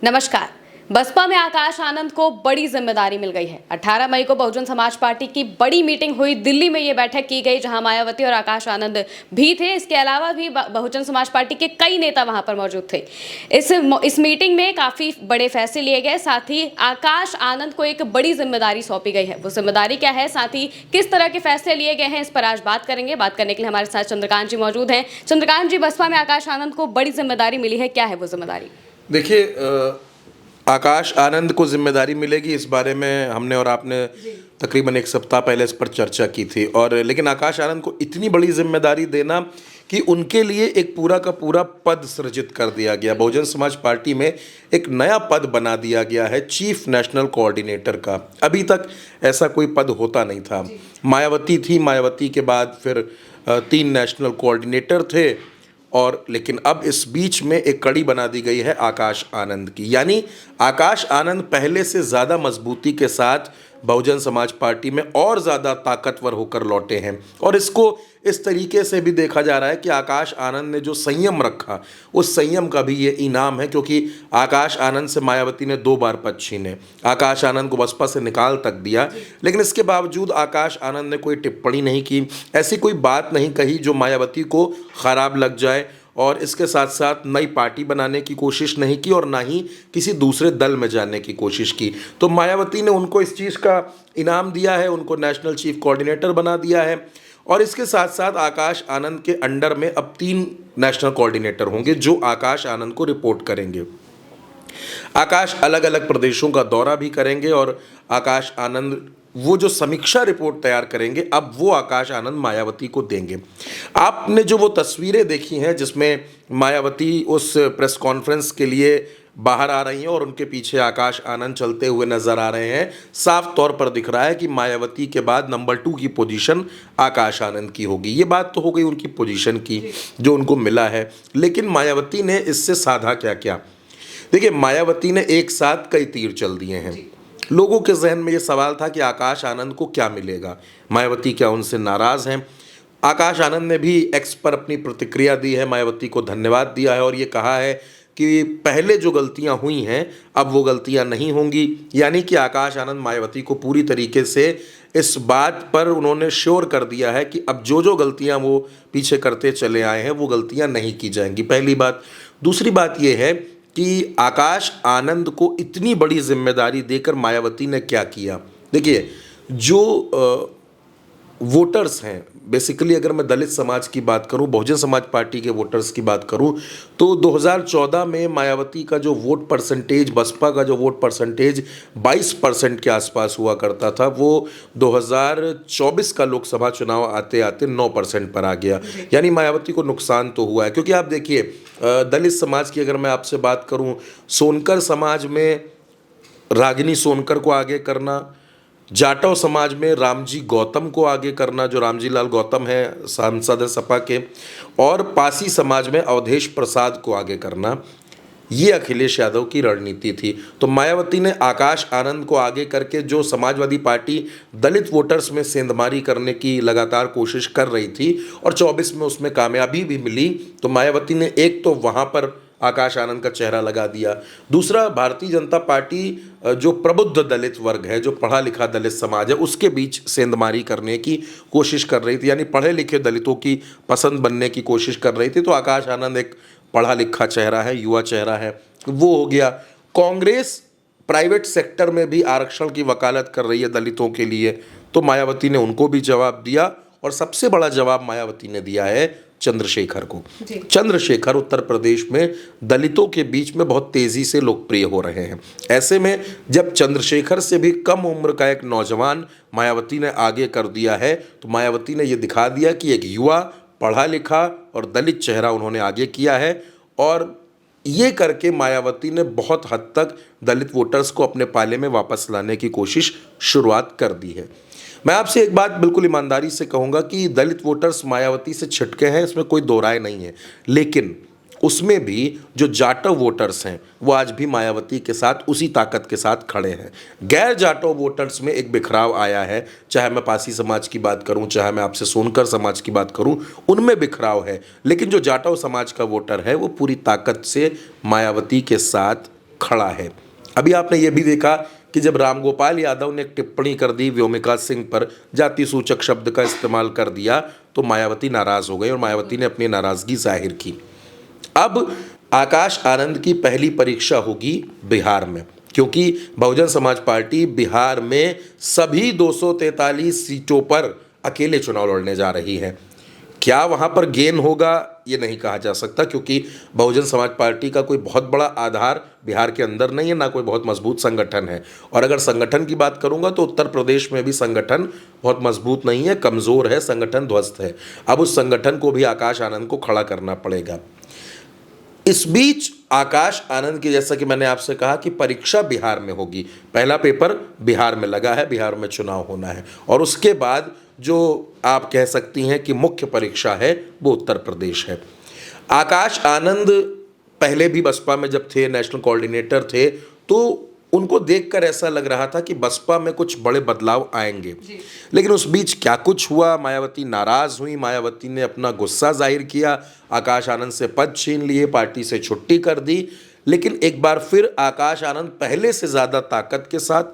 नमस्कार। बसपा में आकाश आनंद को बड़ी जिम्मेदारी मिल गई है। 18 मई को बहुजन समाज पार्टी की बड़ी मीटिंग हुई। दिल्ली में ये बैठक की गई जहां मायावती और आकाश आनंद भी थे। इसके अलावा भी बहुजन समाज पार्टी के कई नेता वहां पर मौजूद थे। इस मीटिंग में काफी बड़े फैसले लिए गए। साथ ही आकाश आनंद को एक बड़ी जिम्मेदारी सौंपी गई है। वो जिम्मेदारी क्या है, साथ ही किस तरह के फैसले लिए गए हैं, इस पर आज बात करेंगे। बात करने के लिए हमारे साथ चंद्रकांत जी मौजूद हैं। चंद्रकांत जी, बसपा में आकाश आनंद को बड़ी जिम्मेदारी मिली है, क्या है वो जिम्मेदारी? देखिए, आकाश आनंद को जिम्मेदारी मिलेगी, इस बारे में हमने और आपने तकरीबन एक सप्ताह पहले इस पर चर्चा की थी। और लेकिन आकाश आनंद को इतनी बड़ी जिम्मेदारी देना कि उनके लिए एक पूरा का पूरा पद सृजित कर दिया गया। बहुजन समाज पार्टी में एक नया पद बना दिया गया है, चीफ नेशनल कोऑर्डिनेटर का। अभी तक ऐसा कोई पद होता नहीं था। मायावती थी, मायावती के बाद फिर 3 नेशनल कोऑर्डिनेटर थे, और लेकिन अब इस बीच में एक कड़ी बना दी गई है आकाश आनंद की। यानी आकाश आनंद पहले से ज़्यादा मजबूती के साथ बहुजन समाज पार्टी में और ज़्यादा ताकतवर होकर लौटे हैं। और इसको इस तरीके से भी देखा जा रहा है कि आकाश आनंद ने जो संयम रखा, उस संयम का भी ये इनाम है, क्योंकि आकाश आनंद से मायावती ने 2 बार पद छीने, आकाश आनंद को बसपा से निकाल तक दिया, लेकिन इसके बावजूद आकाश आनंद ने कोई टिप्पणी नहीं की, ऐसी कोई बात नहीं कही जो मायावती को ख़राब लग जाए। और इसके साथ साथ नई पार्टी बनाने की कोशिश नहीं की और ना ही किसी दूसरे दल में जाने की कोशिश की। तो मायावती ने उनको इस चीज़ का इनाम दिया है, उनको नेशनल चीफ कोऑर्डिनेटर बना दिया है। और इसके साथ साथ आकाश आनंद के अंडर में अब 3 नेशनल कोऑर्डिनेटर होंगे जो आकाश आनंद को रिपोर्ट करेंगे। आकाश अलग अलग प्रदेशों का दौरा भी करेंगे और आकाश आनंद वो जो समीक्षा रिपोर्ट तैयार करेंगे, अब वो आकाश आनंद मायावती को देंगे। आपने जो वो तस्वीरें देखी हैं जिसमें मायावती उस प्रेस कॉन्फ्रेंस के लिए बाहर आ रही हैं और उनके पीछे आकाश आनंद चलते हुए नजर आ रहे हैं, साफ तौर पर दिख रहा है कि मायावती के बाद नंबर 2 की पोजीशन आकाश आनंद की होगी। ये बात तो हो गई उनकी पोजीशन की जो उनको मिला है, लेकिन मायावती ने इससे साधा क्या क्या। देखिए, मायावती ने एक साथ कई तीर चल दिए हैं। लोगों के जहन में ये सवाल था कि आकाश आनंद को क्या मिलेगा, मायावती क्या उनसे नाराज़ हैं। आकाश आनंद ने भी एक्स पर अपनी प्रतिक्रिया दी है, मायावती को धन्यवाद दिया है और ये कहा है कि पहले जो गलतियां हुई हैं अब वो गलतियां नहीं होंगी। यानी कि आकाश आनंद मायावती को पूरी तरीके से इस बात पर उन्होंने श्योर कर दिया है कि अब जो जो गलतियां वो पीछे करते चले आए हैं वो गलतियां नहीं की जाएंगी, पहली बात। दूसरी बात ये है कि आकाश आनंद को इतनी बड़ी जिम्मेदारी देकर मायावती ने क्या किया। देखिए, जो वोटर्स हैं, बेसिकली अगर मैं दलित समाज की बात करूं, बहुजन समाज पार्टी के वोटर्स की बात करूं, तो 2014 में मायावती का जो वोट परसेंटेज, बसपा का जो वोट परसेंटेज 22% के आसपास हुआ करता था, वो 2024 का लोकसभा चुनाव आते आते 9% पर आ गया। यानी मायावती को नुकसान तो हुआ है। क्योंकि आप देखिए, दलित समाज की अगर मैं आपसे बात करूं, सोनकर समाज में रागिनी सोनकर को आगे करना, जाटव समाज में रामजी गौतम को आगे करना, जो रामजी लाल गौतम है सांसद है सपा के, और पासी समाज में अवधेश प्रसाद को आगे करना, ये अखिलेश यादव की रणनीति थी। तो मायावती ने आकाश आनंद को आगे करके जो समाजवादी पार्टी दलित वोटर्स में सेंधमारी करने की लगातार कोशिश कर रही थी और 24 में उसमें कामयाबी भी मिली, तो मायावती ने एक तो वहाँ पर आकाश आनंद का चेहरा लगा दिया। दूसरा, भारतीय जनता पार्टी जो प्रबुद्ध दलित वर्ग है, जो पढ़ा लिखा दलित समाज है, उसके बीच सेंधमारी करने की कोशिश कर रही थी। यानी पढ़े लिखे दलितों की पसंद बनने की कोशिश कर रही थी। तो आकाश आनंद एक पढ़ा लिखा चेहरा है, युवा चेहरा है, वो हो गया। कांग्रेस प्राइवेट सेक्टर में भी आरक्षण की वकालत कर रही है दलितों के लिए, तो मायावती ने उनको भी जवाब दिया। और सबसे बड़ा जवाब मायावती ने दिया है चंद्रशेखर को। चंद्रशेखर उत्तर प्रदेश में दलितों के बीच में बहुत तेजी से लोकप्रिय हो रहे हैं। ऐसे में जब चंद्रशेखर से भी कम उम्र का एक नौजवान मायावती ने आगे कर दिया है, तो मायावती ने यह दिखा दिया कि एक युवा, पढ़ा लिखा और दलित चेहरा उन्होंने आगे किया है। और ये करके मायावती ने बहुत हद तक दलित वोटर्स को अपने पाले में वापस लाने की कोशिश शुरुआत कर दी है। मैं आपसे एक बात बिल्कुल ईमानदारी से कहूँगा कि दलित वोटर्स मायावती से छिटके हैं, इसमें कोई दो राय नहीं है। लेकिन उसमें भी जो जाटव वोटर्स हैं वो आज भी मायावती के साथ उसी ताकत के साथ खड़े हैं। गैर जाटव वोटर्स में एक बिखराव आया है, चाहे मैं पासी समाज की बात करूं, चाहे मैं आपसे सोनकर समाज की बात करूं, उनमें बिखराव है। लेकिन जो जाटव समाज का वोटर है वो पूरी ताकत से मायावती के साथ खड़ा है। अभी आपने ये भी देखा कि जब रामगोपाल यादव ने एक टिप्पणी कर दी व्योमिका सिंह पर, जाति सूचक शब्द का इस्तेमाल कर दिया, तो मायावती नाराज हो गई और मायावती ने अपनी नाराजगी जाहिर की। अब आकाश आनंद की पहली परीक्षा होगी बिहार में, क्योंकि बहुजन समाज पार्टी बिहार में सभी 243 सीटों पर अकेले चुनाव लड़ने जा रही है। क्या वहाँ पर गेन होगा ये नहीं कहा जा सकता, क्योंकि बहुजन समाज पार्टी का कोई बहुत बड़ा आधार बिहार के अंदर नहीं है, ना कोई बहुत मजबूत संगठन है। और अगर संगठन की बात करूँगा तो उत्तर प्रदेश में भी संगठन बहुत मजबूत नहीं है, कमज़ोर है, संगठन ध्वस्त है। अब उस संगठन को भी आकाश आनंद को खड़ा करना पड़ेगा। इस बीच आकाश आनंद की, जैसा कि मैंने आपसे कहा कि परीक्षा बिहार में होगी, पहला पेपर बिहार में लगा है, बिहार में चुनाव होना है, और उसके बाद जो आप कह सकती हैं कि मुख्य परीक्षा है वो उत्तर प्रदेश है। आकाश आनंद पहले भी बसपा में जब थे, नेशनल कोऑर्डिनेटर थे, तो उनको देखकर ऐसा लग रहा था कि बसपा में कुछ बड़े बदलाव आएंगे, लेकिन उस बीच क्या कुछ हुआ, मायावती नाराज हुई, मायावती ने अपना गुस्सा जाहिर किया, आकाश आनंद से पद छीन लिए, पार्टी से छुट्टी कर दी। लेकिन एक बार फिर आकाश आनंद पहले से ज़्यादा ताकत के साथ,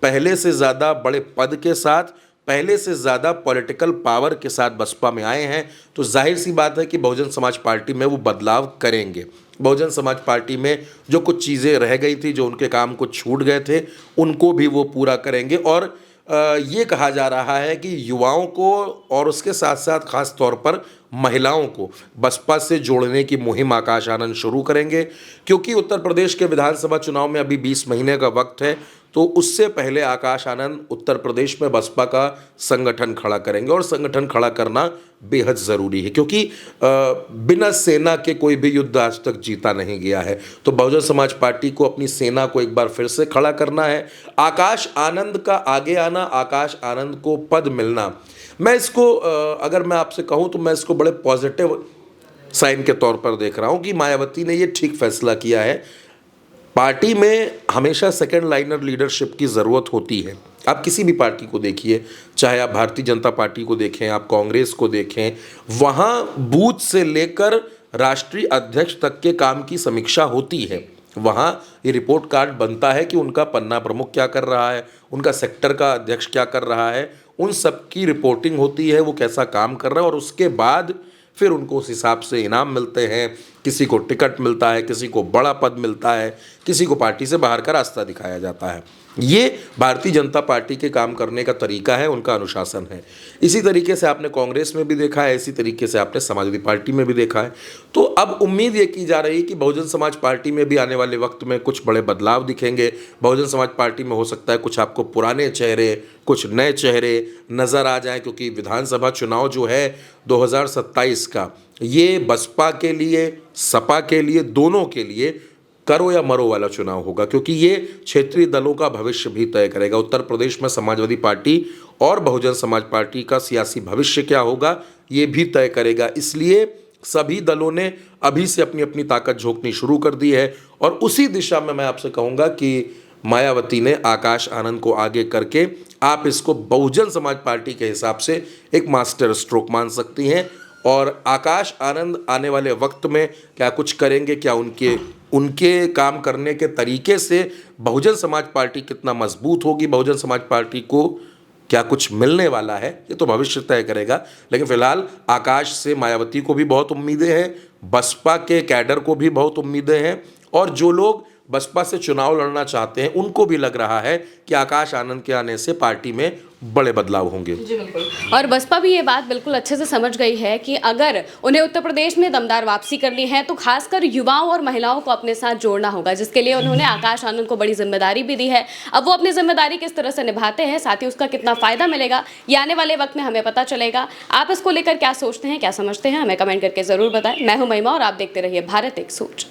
पहले से ज़्यादा बड़े पद के साथ, पहले से ज़्यादा पॉलिटिकल पावर के साथ बसपा में आए हैं, तो जाहिर सी बात है कि बहुजन समाज पार्टी में वो बदलाव करेंगे। बहुजन समाज पार्टी में जो कुछ चीज़ें रह गई थी, जो उनके काम कुछ छूट गए थे, उनको भी वो पूरा करेंगे। और ये कहा जा रहा है कि युवाओं को और उसके साथ साथ खास तौर पर महिलाओं को बसपा से जोड़ने की मुहिम आकाश आनंद शुरू करेंगे, क्योंकि उत्तर प्रदेश के विधानसभा चुनाव में अभी 20 महीने का वक्त है, तो उससे पहले आकाश आनंद उत्तर प्रदेश में बसपा का संगठन खड़ा करेंगे। और संगठन खड़ा करना बेहद ज़रूरी है, क्योंकि बिना सेना के कोई भी युद्ध आज तक जीता नहीं गया है। तो बहुजन समाज पार्टी को अपनी सेना को एक बार फिर से खड़ा करना है। आकाश आनंद का आगे आना, आकाश आनंद को पद मिलना, मैं इसको अगर मैं आपसे कहूँ तो मैं इसको बड़े पॉजिटिव साइन के तौर पर देख रहा हूँ कि मायावती ने ये ठीक फैसला किया है। पार्टी में हमेशा सेकंड लाइनर लीडरशिप की ज़रूरत होती है। आप किसी भी पार्टी को देखिए, चाहे आप भारतीय जनता पार्टी को देखें, आप कांग्रेस को देखें, वहाँ बूथ से लेकर राष्ट्रीय अध्यक्ष तक के काम की समीक्षा होती है। वहाँ ये रिपोर्ट कार्ड बनता है कि उनका पन्ना प्रमुख क्या कर रहा है, उनका सेक्टर का अध्यक्ष क्या कर रहा है, उन सब की रिपोर्टिंग होती है, वो कैसा काम कर रहा है, और उसके बाद फिर उनको उस हिसाब से इनाम मिलते हैं। किसी को टिकट मिलता है, किसी को बड़ा पद मिलता है, किसी को पार्टी से बाहर का रास्ता दिखाया जाता है। ये भारतीय जनता पार्टी के काम करने का तरीका है, उनका अनुशासन है। इसी तरीके से आपने कांग्रेस में भी देखा है, इसी तरीके से आपने समाजवादी पार्टी में भी देखा है। तो अब उम्मीद ये की जा रही है कि बहुजन समाज पार्टी में भी आने वाले वक्त में कुछ बड़े बदलाव दिखेंगे। बहुजन समाज पार्टी में हो सकता है कुछ आपको पुराने चेहरे, कुछ नए चेहरे नज़र आ जाएं, क्योंकि विधानसभा चुनाव जो है 2027 का, ये बसपा के लिए, सपा के लिए, दोनों के लिए करो या मरो वाला चुनाव होगा, क्योंकि ये क्षेत्रीय दलों का भविष्य भी तय करेगा। उत्तर प्रदेश में समाजवादी पार्टी और बहुजन समाज पार्टी का सियासी भविष्य क्या होगा ये भी तय करेगा। इसलिए सभी दलों ने अभी से अपनी अपनी ताकत झोंकनी शुरू कर दी है, और उसी दिशा में मैं आपसे कहूँगा कि मायावती ने आकाश आनंद को आगे करके आप इसको बहुजन समाज पार्टी के हिसाब से एक मास्टर स्ट्रोक मान सकती हैं। और आकाश आनंद आने वाले वक्त में क्या कुछ करेंगे, क्या उनके काम करने के तरीके से बहुजन समाज पार्टी कितना मजबूत होगी, बहुजन समाज पार्टी को क्या कुछ मिलने वाला है, ये तो भविष्य तय करेगा। लेकिन फिलहाल आकाश से मायावती को भी बहुत उम्मीदें हैं, बसपा के कैडर को भी बहुत उम्मीदें हैं, और जो लोग बसपा से चुनाव लड़ना चाहते हैं उनको भी लग रहा है कि आकाश आनंद के आने से पार्टी में बड़े बदलाव होंगे। जी बिल्कुल, और बसपा भी ये बात बिल्कुल अच्छे से समझ गई है कि अगर उन्हें उत्तर प्रदेश में दमदार वापसी करनी है तो खासकर युवाओं और महिलाओं को अपने साथ जोड़ना होगा, जिसके लिए उन्होंने आकाश आनंद को बड़ी जिम्मेदारी भी दी है। अब वो अपनी जिम्मेदारी किस तरह से निभाते हैं, साथ ही उसका कितना फायदा मिलेगा, ये आने वाले वक्त में हमें पता चलेगा। आप इसको लेकर क्या सोचते हैं, क्या समझते हैं, हमें कमेंट करके जरूर बताएं। मैं हूं महिमा और आप देखते रहिए भारत एक सोच।